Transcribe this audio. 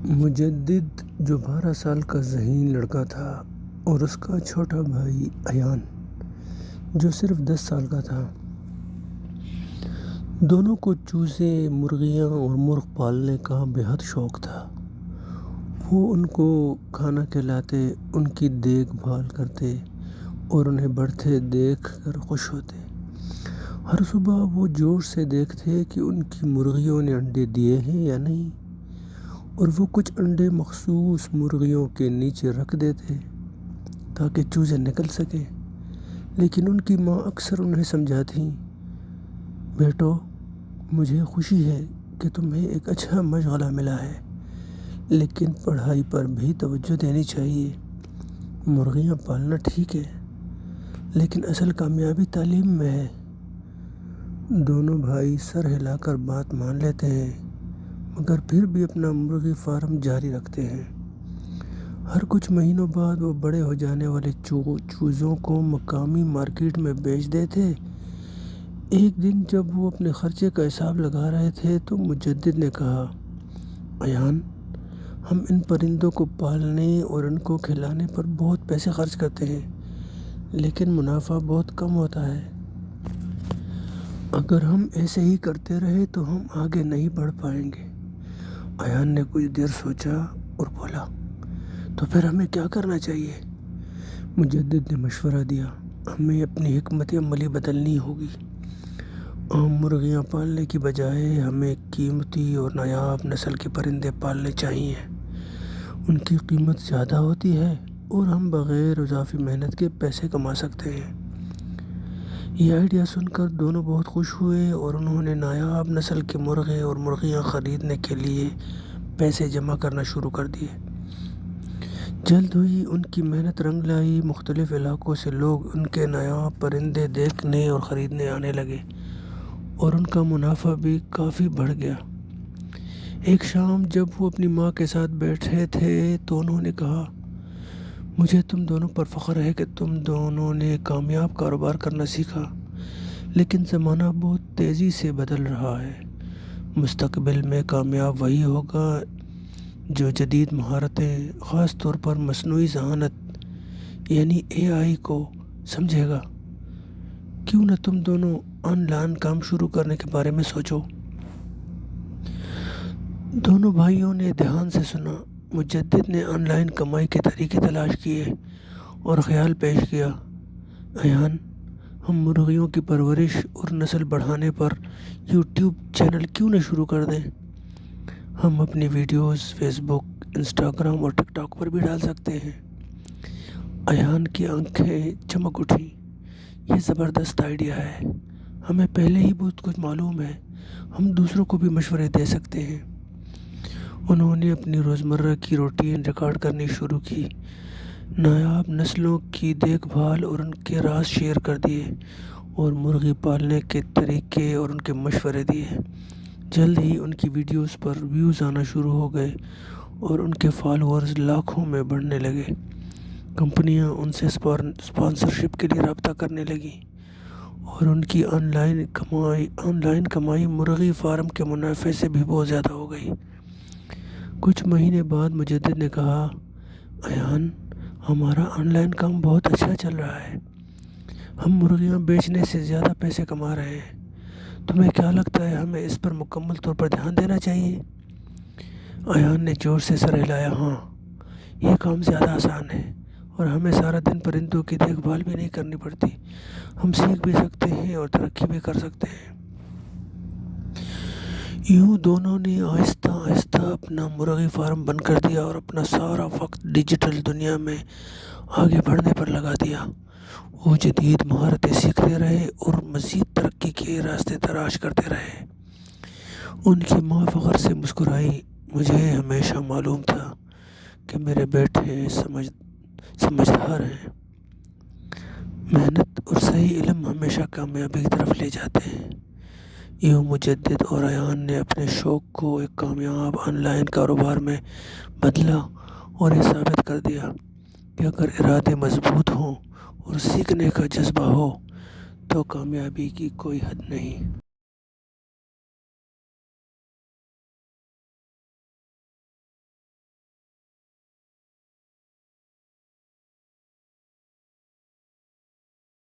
مجدد جو 12 سال کا ذہین لڑکا تھا اور اس کا چھوٹا بھائی ایان جو صرف 10 سال کا تھا، دونوں کو چوزے، مرغیاں اور مرغ پالنے کا بے حد شوق تھا۔ وہ ان کو کھانا کھلاتے، ان کی دیکھ بھال کرتے اور انہیں بڑھتے دیکھ کر خوش ہوتے۔ ہر صبح وہ جوش سے دیکھتے کہ ان کی مرغیوں نے انڈے دیے ہیں یا نہیں، اور وہ کچھ انڈے مخصوص مرغیوں کے نیچے رکھ دیتے تاکہ چوزے نکل سکیں۔ لیکن ان کی ماں اکثر انہیں سمجھاتی، بیٹو، مجھے خوشی ہے کہ تمہیں ایک اچھا مشغلہ ملا ہے، لیکن پڑھائی پر بھی توجہ دینی چاہیے۔ مرغیاں پالنا ٹھیک ہے، لیکن اصل کامیابی تعلیم میں ہے۔ دونوں بھائی سر ہلا کر بات مان لیتے ہیں، مگر پھر بھی اپنا مرغی فارم جاری رکھتے ہیں۔ ہر کچھ مہینوں بعد وہ بڑے ہو جانے والے چوزوں کو مقامی مارکیٹ میں بیچ دیتے۔ ایک دن جب وہ اپنے خرچے کا حساب لگا رہے تھے تو مجدد نے کہا، ایان، ہم ان پرندوں کو پالنے اور ان کو کھلانے پر بہت پیسے خرچ کرتے ہیں، لیکن منافع بہت کم ہوتا ہے۔ اگر ہم ایسے ہی کرتے رہے تو ہم آگے نہیں بڑھ پائیں گے۔ ایان نے کچھ دیر سوچا اور بولا، تو پھر ہمیں کیا کرنا چاہیے؟ مجدد نے مشورہ دیا، ہمیں اپنی حکمت عملی بدلنی ہوگی۔ عام مرغیاں پالنے کی بجائے ہمیں قیمتی اور نایاب نسل کے پرندے پالنے چاہیے۔ ان کی قیمت زیادہ ہوتی ہے اور ہم بغیر اضافی محنت کے پیسے کما سکتے ہیں۔ یہ آئیڈیا سن کر دونوں بہت خوش ہوئے اور انہوں نے نایاب نسل کے مرغے اور مرغیاں خریدنے کے لیے پیسے جمع کرنا شروع کر دیے۔ جلد ہی ان کی محنت رنگ لائی۔ مختلف علاقوں سے لوگ ان کے نایاب پرندے دیکھنے اور خریدنے آنے لگے اور ان کا منافع بھی کافی بڑھ گیا۔ ایک شام جب وہ اپنی ماں کے ساتھ بیٹھے تھے تو انہوں نے کہا، مجھے تم دونوں پر فخر ہے کہ تم دونوں نے کامیاب کاروبار کرنا سیکھا، لیکن زمانہ بہت تیزی سے بدل رہا ہے۔ مستقبل میں کامیاب وہی ہوگا جو جدید مہارتیں، خاص طور پر مصنوعی ذہانت یعنی AI کو سمجھے گا۔ کیوں نہ تم دونوں آن لائن کام شروع کرنے کے بارے میں سوچو۔ دونوں بھائیوں نے دھیان سے سنا۔ مجدد نے آن لائن کمائی کے طریقے تلاش کیے اور خیال پیش کیا، ایان، ہم مرغیوں کی پرورش اور نسل بڑھانے پر YouTube چینل کیوں نہ شروع کر دیں؟ ہم اپنی ویڈیوز فیس بک، انسٹاگرام اور ٹک ٹاک پر بھی ڈال سکتے ہیں۔ ایان کی آنکھیں چمک اٹھیں، یہ زبردست آئیڈیا ہے۔ ہمیں پہلے ہی بہت کچھ معلوم ہے، ہم دوسروں کو بھی مشورے دے سکتے ہیں۔ انہوں نے اپنی روزمرہ کی روٹین ریکارڈ کرنی شروع کی، نایاب نسلوں کی دیکھ بھال اور ان کے راز شیئر کر دیے، اور مرغی پالنے کے طریقے اور ان کے مشورے دیے۔ جلد ہی ان کی ویڈیوز پر ویوز آنا شروع ہو گئے اور ان کے فالوورز لاکھوں میں بڑھنے لگے۔ کمپنیاں ان سے اسپانسرشپ کے لیے رابطہ کرنے لگیں اور ان کی آن لائن کمائی مرغی فارم کے منافع سے بھی بہت زیادہ ہو گئی۔ کچھ مہینے بعد مجدد نے کہا، ایان، ہمارا آن لائن کام بہت اچھا چل رہا ہے۔ ہم مرغیاں بیچنے سے زیادہ پیسے کما رہے ہیں۔ تمہیں کیا لگتا ہے ہمیں اس پر مکمل طور پر دھیان دینا چاہیے؟ ایان نے زور سے سر ہلایا، ہاں، یہ کام زیادہ آسان ہے اور ہمیں سارا دن پرندوں کی دیکھ بھال بھی نہیں کرنی پڑتی۔ ہم سیکھ بھی سکتے ہیں اور ترقی بھی کر سکتے ہیں۔ یوں دونوں نے آہستہ آہستہ اپنا مرغی فارم بند کر دیا اور اپنا سارا وقت ڈیجیٹل دنیا میں آگے بڑھنے پر لگا دیا۔ وہ جدید مہارتیں سیکھتے رہے اور مزید ترقی کے راستے تلاش کرتے رہے۔ ان کی ماں فخر سے مسکرائی، مجھے ہمیشہ معلوم تھا کہ میرے بیٹے سمجھدار ہیں۔ محنت اور صحیح علم ہمیشہ کامیابی کی طرف لے جاتے ہیں۔ یوں مجدد اور ایان نے اپنے شوق کو ایک کامیاب آن لائن کاروبار میں بدلا اور یہ ثابت کر دیا کہ اگر ارادے مضبوط ہوں اور سیکھنے کا جذبہ ہو تو کامیابی کی کوئی حد نہیں۔